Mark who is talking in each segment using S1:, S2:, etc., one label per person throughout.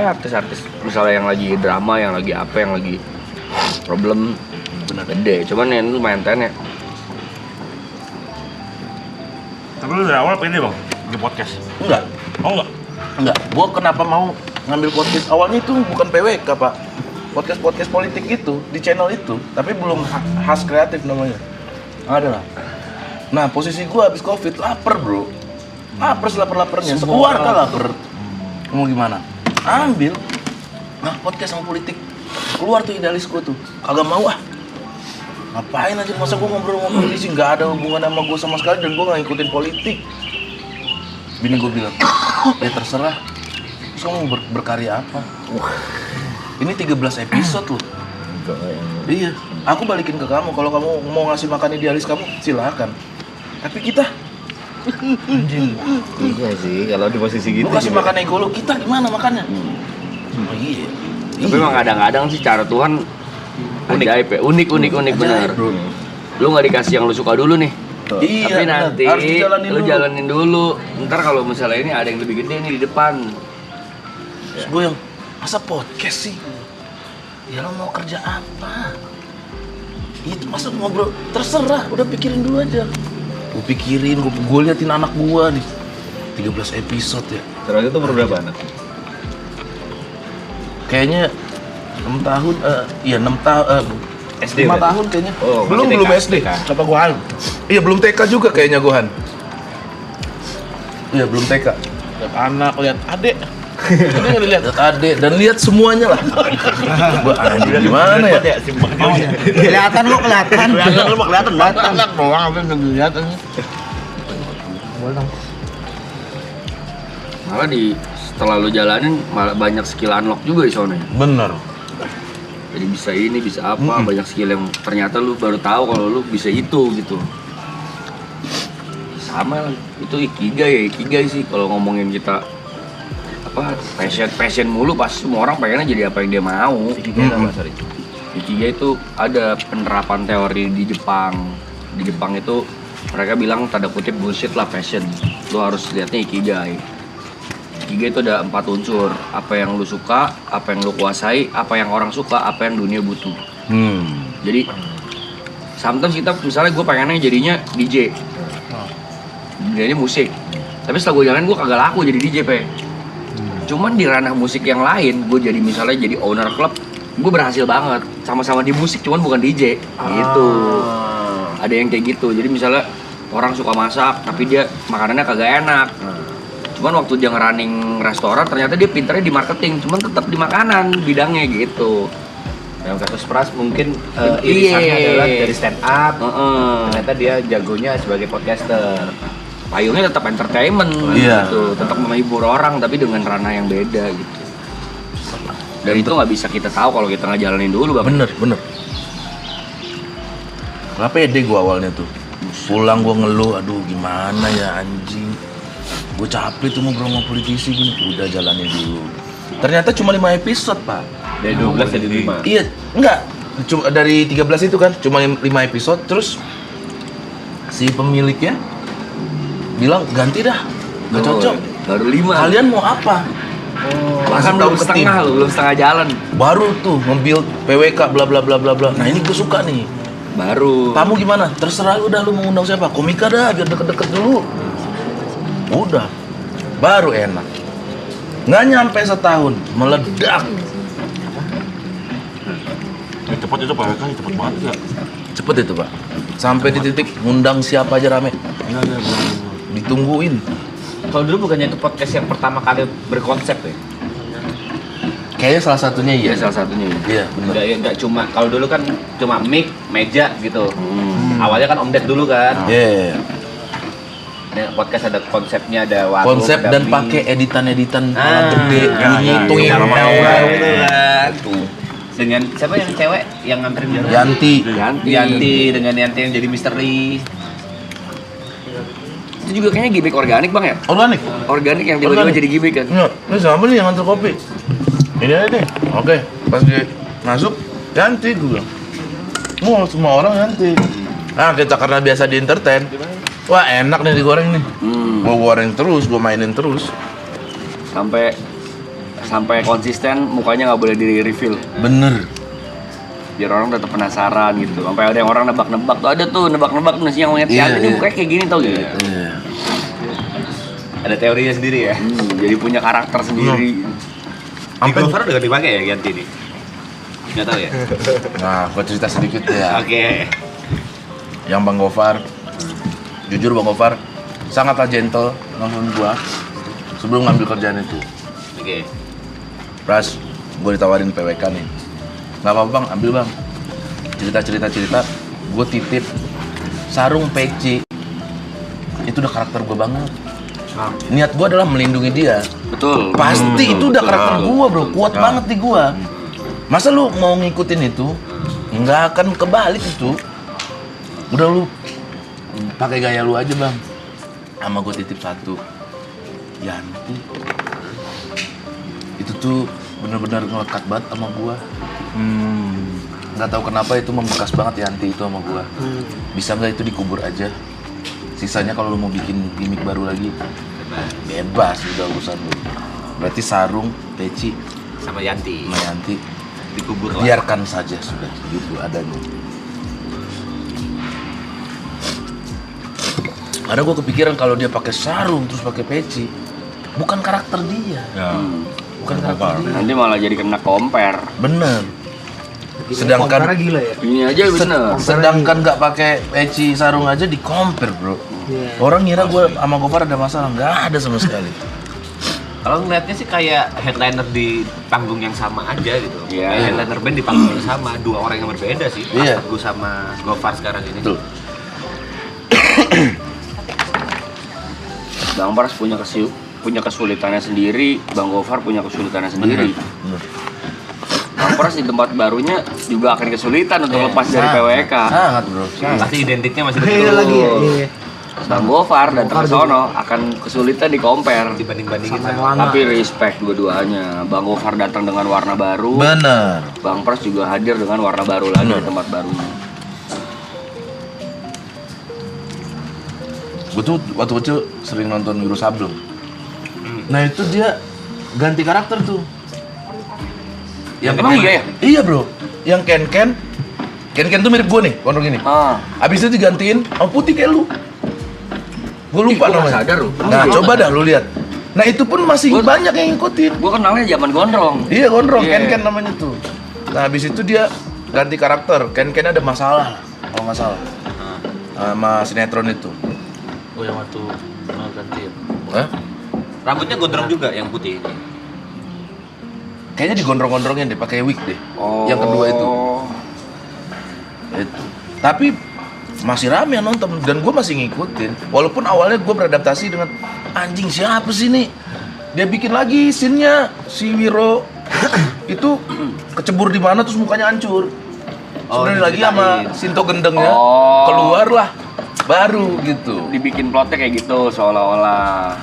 S1: artis-artis misalnya yang lagi drama, yang lagi apa, yang lagi problem benar gede. Cuman yang itu maintain ya.
S2: Tapi lu dari awal pede bang di podcast?
S3: Enggak.
S2: Oh enggak?
S3: Enggak. Gua kenapa mau ngambil podcast awalnya itu bukan PWK, Pak. Podcast politik itu di channel itu, tapi belum khas kreatif namanya. Ada lah. Nah, posisi gua habis Covid lapar, Bro. Lapar selapar-laparnya, sekeluarga lapar. Mau gimana? Ambil. Nah, podcast sama politik. Keluar tuh idealis gua tuh. Kagak mau ah. Ngapain aja masa gua ngobrol-ngobrol di sini enggak ada hubungan sama gua sama sekali dan gua enggak ngikutin politik. Bini gua bilang, "Ya terserah. Terus kamu berkarya apa?" Ini 13 episode loh. Iya, aku balikin ke kamu. Kalau kamu mau ngasih makan idealis kamu, silakan. Tapi kita
S1: Iya sih, kalau di posisi gitu.
S3: lu kasih makan ego lu, kita gimana makannya? Oh iya.
S1: Tapi emang kadang-kadang sih cara Tuhan ajaib ya, unik bener.
S3: Bro.
S1: Lu nggak dikasih yang lu suka dulu nih.
S3: Iya,
S1: Tapi
S3: bener.
S1: nanti
S3: Harus dijalanin
S1: lu
S3: dulu.
S1: jalanin dulu. Ntar kalau misalnya ini ada yang lebih gede nih di depan.
S3: Terus gue yang masa podcast sih? Ya lo mau kerja apa? Itu masa ngobrol terserah, udah pikirin dulu aja. Gue pikirin, gue liatin anak gue nih 13 episode ya.
S4: Terakhir itu berapa anak?
S3: Kayaknya 6 tahun, iya 6 tahun,
S4: SD
S3: 5
S4: berarti?
S3: tahun kayaknya.
S4: Oh,
S3: belum
S4: masih
S3: SD.
S4: TK.
S3: Apa Gohan? Iya belum TK juga kayaknya Gohan. Iya belum TK.
S2: Lihat anak, lihat adek.
S3: Udah lihat adek dan lihat semuanya lah. Gua anjing gimana ya?
S5: Kelihatan lu kelihatan.
S2: Kelihatan lu mah kelihatan banget. Anak doang apa yang kelihatan.
S1: Malah setelah lu jalanin malah banyak skill unlock juga di sana.
S3: Bener.
S1: Jadi bisa ini, bisa apa, banyak skill yang ternyata lu baru tahu kalau lu bisa itu gitu. Sama lah, itu ikigai sih kalau ngomongin kita apa passion mulu pas semua orang pengennya jadi apa yang dia mau. Ikigai itu ada penerapan teori di Jepang. Di Jepang itu mereka bilang tanda kutip bullshit lah passion. Lu harus lihatnya ikigai. Ikigai itu ada 4 unsur. Apa yang lu suka, apa yang lu kuasai, apa yang orang suka, apa yang dunia butuh. Jadi sometimes kita misalnya gue pengennya jadinya DJ. Jadinya musik. Tapi setelah gue jalanin gue kagak laku jadi DJ, Pe. Cuman di ranah musik yang lain, gue jadi misalnya jadi owner klub, gue berhasil banget. Sama-sama di musik, cuman bukan DJ. Gitu. Ada yang kayak gitu. Jadi misalnya orang suka masak, tapi dia makanannya kagak enak. Cuman waktu dia ngerunning restoran, ternyata dia pinternya di marketing, cuman tetap di makanan bidangnya gitu.
S4: Dalam kasus Pras mungkin irisannya adalah dari stand up. Ternyata dia jagonya sebagai podcaster.
S1: Payungnya tetap entertainment
S3: Iya.
S1: gitu, tetap menghibur orang tapi dengan ranah yang beda gitu. Dan itu nggak bisa kita tahu kalau kita nggak jalanin dulu, Bang.
S3: Bener. Gak pede gue awalnya tuh. Pulang gue ngeluh, aduh gimana ya anjing. Gue capek tuh ngobrol sama politisi gini. Udah jalanin dulu. Ternyata cuma 5 episode, Pak.
S4: Dari 12 jadi 5.
S3: Iya, enggak. Cuma dari 13 itu kan cuma 5 episode terus si pemiliknya bilang ganti dah. Gak cocok.
S1: Baru 5.
S3: Kalian mau apa?
S1: Bahkan belum setengah loh, belum setengah jalan.
S3: Baru tuh nge-build PWK bla bla bla bla bla. Nah, ini gue suka nih.
S1: Baru.
S3: Kamu gimana? Terserah lu dah, lu mau undang siapa? Komika dah, biar deket-deket dulu. Udah. Baru enak. Nggak nyampe setahun, meledak.
S2: Cepet itu Pak WK, cepet banget ya.
S3: Cepet itu, Pak. Sampai di titik ngundang siapa aja rame.
S2: Iya.
S3: Ditungguin.
S4: Kalau dulu bukannya itu podcast yang pertama kali berkonsep ya?
S3: Kayaknya salah satunya
S1: Ya
S3: iya.
S1: salah satunya.
S3: Iya, bener.
S4: Enggak cuma, kalau dulu kan cuma mic, meja gitu. Awalnya kan Om Ded dulu kan.
S3: Iya.
S4: Ini podcast ada konsepnya, ada warung,
S3: Konsep
S4: ada
S3: dan
S4: mie.
S3: pakai editan-editan alat gede, bunyi
S2: iya,
S3: tuing,
S2: iya,
S4: gitu kan. Dengan siapa yang cewek yang nganterin dia?
S3: Yanti.
S4: Yanti dengan Yanti yang jadi misteri.
S1: Itu juga kayaknya gimmick organik, Bang ya?
S3: Organik.
S1: Organik yang tiba-tiba
S3: Organik.
S1: jadi gimmick kan.
S3: Enggak, ini siapa nih yang nganter kopi? Ini aja deh. Oke, pas dia masuk, Yanti gue bilang. Mau semua orang Yanti. Nah, kita karena biasa di entertain. Wah, enak nih digoreng nih. Gua goreng terus, gua mainin terus.
S1: Sampai sampai konsisten mukanya nggak boleh di reveal.
S3: Bener.
S1: Biar orang tetap penasaran gitu. Sampai ada yang orang nebak-nebak tuh, ada tuh nebak-nebak nasi yang ngeliat
S3: Iya,
S1: ini
S3: iya.
S1: mukanya kayak gini tau gitu.
S3: Iya.
S4: Ada teorinya sendiri ya.
S1: Jadi punya karakter sendiri.
S4: Di Gofar udah dipakai ya ganti ini? Nggak tahu ya?
S3: Nah, gua cerita sedikit ya.
S4: Oke.
S3: Yang Bang Gofar, jujur Bang Gofar sangatlah gentle ngomongin gua sebelum ngambil kerjaan itu.
S4: Oke.
S3: Pras, gua ditawarin PWK nih. Nggak apa-apa Bang, ambil Bang. Cerita, gua titip sarung peci. Itu udah karakter gua banget. Niat gua adalah melindungi dia.
S1: Betul.
S3: Pasti itu udah karakter gua bro, kuat banget di gua. Masa lu mau ngikutin itu, nggak akan kebalik itu. Udah lu pakai gaya lu aja Bang. Sama gua titip satu, Yanti. Itu tuh bener-bener ngelekat banget sama gua. Nggak tahu kenapa itu membekas banget Yanti itu sama gua. Bisa nggak itu dikubur aja? Sisanya kalau lu mau bikin gimmick baru lagi, bebas udah urusan lu. Berarti sarung, peci,
S4: Sama Yanti.
S3: sama Yanti
S4: Dikubur lah.
S3: biarkan saja sudah gitu adanya. Karena gue kepikiran kalau dia pakai sarung terus pakai peci, bukan karakter dia,
S2: Ya.
S3: bukan karakter dia.
S1: Nanti malah jadi kena compare.
S3: Bener.
S5: Komparnya
S3: Sedangkan
S5: gila ya.
S1: Ini aja bener.
S3: sedangkan nggak pakai peci sarung aja di compare bro.
S5: Iya.
S3: Orang ngira gue sama Gofar ada masalah, nggak ada sama sekali.
S4: Kalau ngeliatnya sih kayak headliner di panggung yang sama aja gitu.
S1: Iya.
S4: Kayak headliner band di panggung yang sama, dua orang yang berbeda sih.
S3: Iya.
S4: Gue sama Gofar sekarang ini.
S3: Betul.
S1: Bang Pras punya kesulitannya sendiri, Bang Gofar punya kesulitannya sendiri.
S3: Bener.
S1: Bang Pras di tempat barunya juga akan kesulitan untuk lepas dari
S3: Sangat,
S1: PWK.
S3: Sangat bro.
S4: Pasti identiknya masih
S5: Beda
S4: betul.
S5: lagi ya. Iya.
S1: Bang Gofar datang ke sono akan kesulitan di compare.
S4: Dibanding-bandingin
S5: Sama yang
S4: sama.
S5: lama.
S1: Tapi respect dua-duanya. Bang Gofar datang dengan warna baru,
S3: Bener.
S1: Bang Pras juga hadir dengan warna baru lagi
S3: Bener.
S1: di tempat barunya.
S3: Gue tuh waktu kecil sering nonton Wiro Sableng. Nah itu dia ganti karakter tuh.
S1: Emang iya ya?
S3: Iya bro. Yang Ken tuh mirip gue nih, gondrong ini.
S1: Ah,
S3: Abis itu digantiin sama putih kayak lu. Gue lupa
S1: Ih, gua nggak
S3: namanya.
S1: sadar lu.
S3: Nah coba dah lu lihat. Nah itu pun masih
S1: Gua-
S3: banyak yang ngikutin.
S1: gua kenalnya zaman gondrong.
S3: Iya gondrong,
S1: Iya.
S3: Ken namanya tuh. Nah abis itu dia ganti karakter. Ken ada masalah kalau nggak salah. Sama sinetron itu.
S4: Oh yang waktu ganti.
S3: Hah?
S4: Rambutnya gondrong juga yang putih ini.
S3: Kayaknya digondrong-gondrongin deh, pakai wig deh.
S1: Oh.
S3: Yang kedua itu. Tapi masih rame yang nonton dan gue masih ngikutin. Walaupun awalnya gue beradaptasi dengan anjing siapa sih nih? Dia bikin lagi scene-nya si Wiro itu kecebur di mana terus mukanya hancur.
S4: Oh,
S3: Sebenarnya lagi sama
S4: diceritain.
S3: Sinto Gendengnya
S1: Oh.
S3: keluar lah baru gitu.
S1: Dibikin plotnya kayak gitu seolah-olah.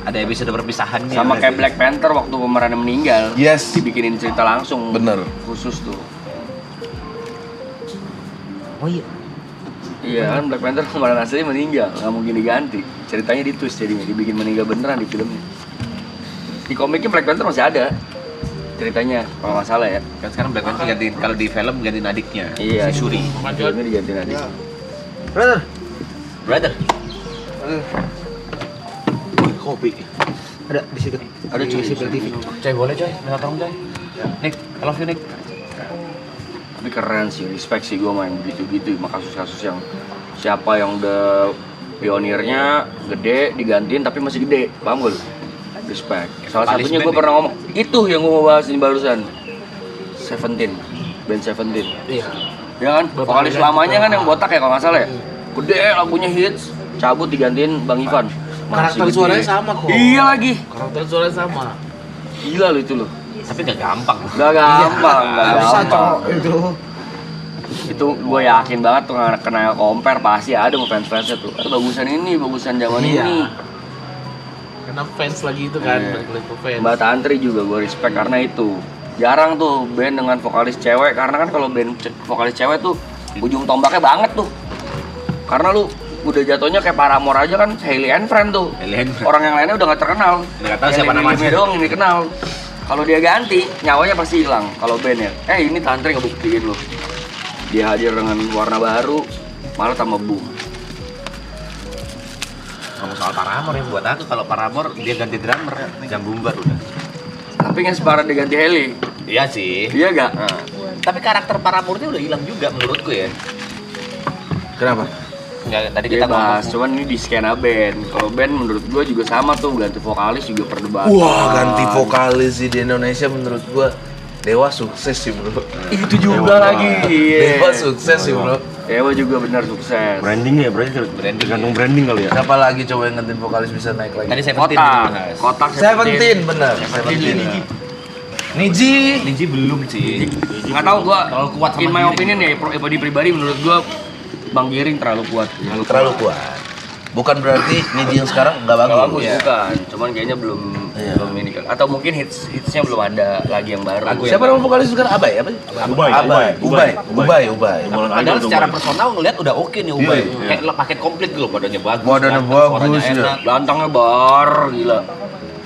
S4: Ada episode perpisahannya.
S1: Sama
S4: berarti.
S1: kayak Black Panther waktu pemerannya meninggal.
S3: Yes.
S1: Dibikinin cerita langsung.
S3: Bener.
S1: Khusus tuh.
S5: Oh iya.
S1: Iya kan Black Panther pemeran aslinya meninggal, nggak mungkin diganti. Ceritanya di twist jadinya, dibikin meninggal beneran di filmnya. Di komiknya Black Panther masih ada ceritanya, kalau nggak salah ya.
S4: Kan sekarang Black Panther ganti, kalau di film ganti adiknya.
S1: Iya.
S4: Si Shuri.
S1: Filmnya diganti nanti.
S5: Brother.
S4: Brother. Kopi.
S5: Ada di situ.
S1: Ada cuy.
S5: Di Sipil TV.
S4: Coy boleh coy, minta tolong coy. Nick, I love you Nick.
S1: Tapi keren sih, respect sih gue main gitu-gitu sama kasus-kasus yang siapa yang udah pionirnya gede digantiin tapi masih gede, paham gak lu? Respect. Salah
S4: Palis
S1: satunya
S4: band
S1: gue
S4: ya?
S1: pernah ngomong, itu yang gue mau bahas ini barusan. Seventeen, band Seventeen.
S5: Iya.
S1: Ya kan, vokalis lamanya kan yang botak ya kalau nggak salah ya. Gede lagunya hits, cabut digantiin Bang Ivan. Masih
S5: Karakter
S1: gede.
S5: suaranya sama kok.
S1: Iya lagi.
S5: Karakter suaranya sama.
S1: Gila lu itu lo.
S4: Tapi gak gampang.
S1: Gak gampang, gak
S5: Bisa
S1: gampang.
S5: cowok itu.
S1: Itu gue yakin banget tuh kena compare pasti ada sama fans-fansnya tuh. Bagusan ini, bagusan zaman
S5: Iya.
S1: ini.
S5: Karena fans lagi itu kan,
S1: Iya.
S5: balik ke fans.
S1: Mbak Tantri juga gue respect karena itu. Jarang tuh band dengan vokalis cewek karena kan kalau band vokalis cewek tuh ujung tombaknya banget tuh. Karena lu udah jatuhnya kayak Paramore aja kan Hailey and Friend tuh.
S4: Hailey and Friend.
S1: Orang yang lainnya udah gak terkenal.
S4: Nggak tahu siapa
S1: Hailey
S4: namanya.
S1: Williams doang yang dikenal. Kalau dia ganti, nyawanya pasti hilang. Kalau band ya, ini Tantre ngebuktiin loh. Dia hadir dengan warna baru, malah tambah boom.
S4: Ngomong soal Paramore yang buat aku kalau Paramore dia ganti drummer, Jam Bumbar udah.
S1: Tapi nggak separah dia ganti Heli.
S4: Iya sih.
S1: Iya gak?
S4: Tapi karakter Paramore-nya udah hilang juga menurutku ya.
S3: Kenapa?
S4: Enggak, tadi kita
S1: Bebas,
S4: ngomong.
S1: cuman ini di skena band. Kalau band menurut gua juga sama tuh, ganti vokalis juga perdebatan.
S3: Wah, ganti vokalis sih di Indonesia menurut gua Dewa sukses sih bro.
S1: Itu juga lagi.
S3: Dewa sukses sih bro.
S1: Dewa juga benar sukses.
S2: Branding ya, berarti tergantung branding kali ya.
S3: Siapa lagi coba yang gantiin vokalis bisa naik lagi?
S4: Tadi Seventeen
S1: Kotak,
S4: gitu, Mas.
S1: kotak
S3: Seventeen bener. Seventeen. Niji.
S4: Niji belum sih.
S1: Nggak tahu gua.
S4: Terlalu kuat sama
S1: In my
S4: Giring.
S1: opinion ya, pribadi menurut gua Bang Giring terlalu kuat.
S3: Terlalu kuat. Bukan berarti Niji yang sekarang nggak
S1: Nggak
S3: bagus.
S1: bagus
S3: Ya.
S1: bukan, cuman kayaknya belum
S3: Iya.
S1: belum ini kan. Atau mungkin hitsnya belum ada lagi yang baru.
S4: Lagu
S3: Siapa nama vokalis sekarang? Abay apa? sih? Ubay.
S4: Padahal secara personal ngeliat udah oke nih Ubay.
S3: Iya.
S4: Kayak paket komplit gitu loh, badannya bagus.
S3: Badannya
S4: ganteng,
S3: bagus,
S4: suaranya
S3: ya.
S4: enak,
S1: Lantangnya bar, gila.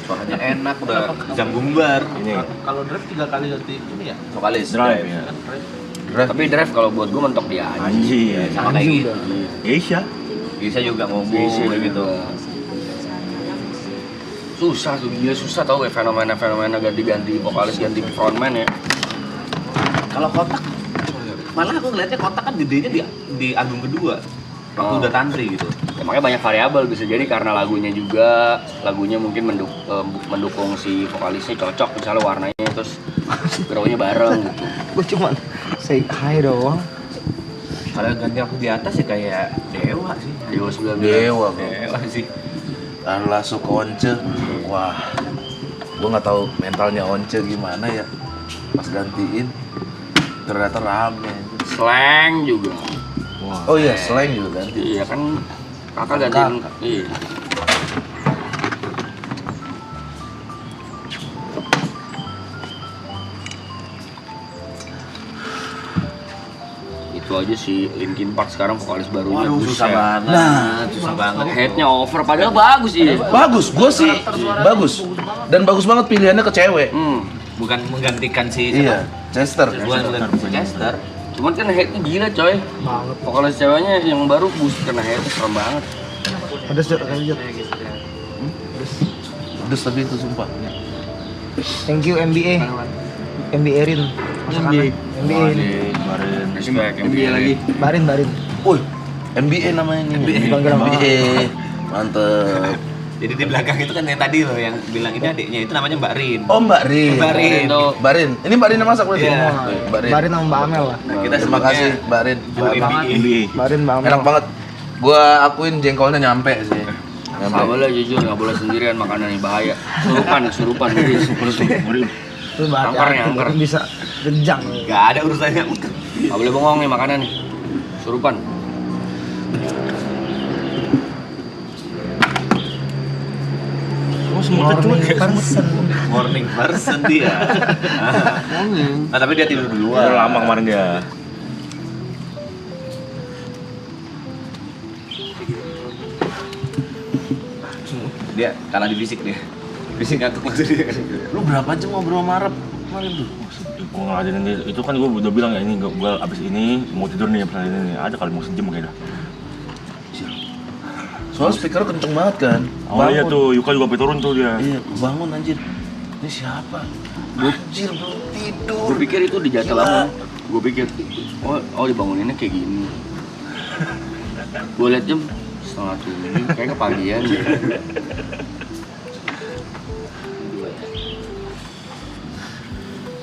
S4: suaranya enak, udah Jam Bumbar.
S2: Ini
S5: Kalau drive 3 kali ganti ini ya.
S4: Vokalis.
S2: drive ya.
S1: Tapi drive kalau buat gua mentok dia aja.
S2: Anjir.
S4: Sama kayak gitu.
S2: Geisha.
S4: Bisa juga ngomong
S1: Bisa
S4: kayak gitu.
S1: Susah tuh, dia susah tau kayak fenomena ganti-ganti vokalis, ganti frontman ya.
S4: Kalau Kotak, malah aku ngeliatnya Kotak kan gedenya di album kedua. Waktu
S1: Oh.
S4: udah tantri gitu.
S1: Ya, makanya banyak variabel, bisa jadi karena lagunya juga, lagunya mungkin mendukung si vokalisnya cocok, misalnya warnanya terus grownya bareng gitu.
S5: Gue cuman say hi doang.
S4: Kalau ganti aku di atas ya kayak Dewa sih.
S1: Dewa 19.
S3: Dewa bro.
S4: Dewa sih.
S3: Langsung ke Once. Wah. Gua nggak tahu mentalnya Once gimana ya. Pas gantiin ternyata rame.
S1: Slang juga.
S3: Oh iya, slang juga ganti.
S1: Iya kan kakak gantiin. Iya. Itu aja sih Linkin Park sekarang vokalis barunya.
S4: Waduh, susah
S1: buset.
S4: banget.
S3: Nah.
S4: Susah banget.
S1: Headnya over, padahal bagus sih.
S3: Bagus, gue sih bagus. Dan bagus banget pilihannya ke cewek.
S4: Bukan menggantikan si
S3: Iya, Chester.
S4: Bukan menggantikan si Chester.
S1: Cuman kan headnya gila coy.
S5: Banget.
S1: Vokalis ceweknya yang baru boost kena headnya serem banget.
S5: Ada jod, ada jod.
S3: Pedes tapi itu sumpah.
S5: Thank you MBA. MBA Rin.
S1: MBA.
S5: MBA ini.
S2: Kemarin.
S1: Respect MBA lagi.
S5: Barin.
S3: Woi, MBA namanya nih.
S5: Dipanggil sama-
S3: MBA. Mantep.
S4: Jadi di belakang itu kan yang tadi loh yang bilang ini adiknya itu namanya Mbak Rin.
S3: Oh, Mbak Rin.
S4: Mbak Rin.
S3: Mbak Rin. Ini Mbak Rin yang masak berarti?
S4: Iya.
S3: Mbak Rin.
S5: Barin sama Mbak Amel lah.
S4: Kita
S3: Terima kasih Mbak Rin.
S2: NBA.
S5: Barin Mbak Amel.
S3: Enak banget. Gua akuin jengkolnya nyampe sih.
S1: Nggak boleh jujur, nggak boleh sendirian makanan ini bahaya. Surupan jadi
S5: Itu bahaya.
S1: Angker nih, angker.
S5: Itu bisa genjang.
S4: Gak ada urusannya.
S1: nggak boleh bengong nih makanan nih. Surupan.
S2: Oh, semua
S5: Morning
S2: cuek.
S5: person.
S4: Morning person dia. Nah, tapi dia tidur duluan.
S2: Udah lama kemarin dia.
S4: Dia kalah di fisik dia. Fisik ngantuk maksudnya.
S3: Lu berapa jam ngobrol sama Arab kemarin tuh?
S2: Gue ngeladenin dia. Itu kan gue udah bilang ya ini gue abis ini mau tidur nih abis ini. Ada kali mau sejam kayaknya.
S3: Soalnya speaker kenceng banget kan.
S2: Awalnya
S3: Bangun.
S2: tuh Yuka juga sampai turun tuh dia.
S3: Iya, bangun anjir. Ini siapa? Anjir belum tidur.
S1: Gue pikir itu dijatuh
S3: Gila.
S1: bangun. Gue pikir, oh dibanguninnya kayak gini. Gue liat jam 6:30, kayak kepagian.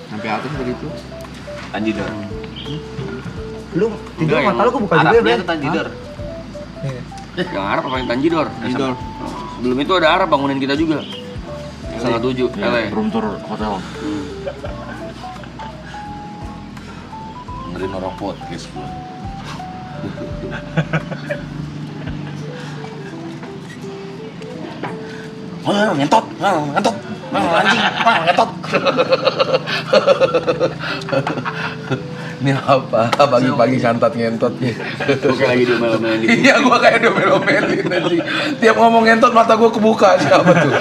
S1: Sampai atas begitu.
S4: Tanjidor.
S5: Lu tidur
S1: Enggak,
S5: mata lu kebuka juga ya,
S4: Arabnya
S5: Bray?
S4: itu Tanjidor.
S5: Nih.
S1: Yang Arab apa yang Tanjidor? Tanjidor. Sebelum itu ada Arab bangunin kita juga. 6:30,
S2: Ya,
S1: LA.
S2: room tour hotel.
S3: Dengerin orang podcast gua. Ngentot, ngentot, anjing, ngentot. Ini apa? Pagi-pagi kantat ngentot nih.
S1: Gue kayak lagi diomel-omelin gitu.
S3: Iya, gua kayak domel-domelin anjing. Tiap ngomong ngentot mata gua kebuka, siapa tuh?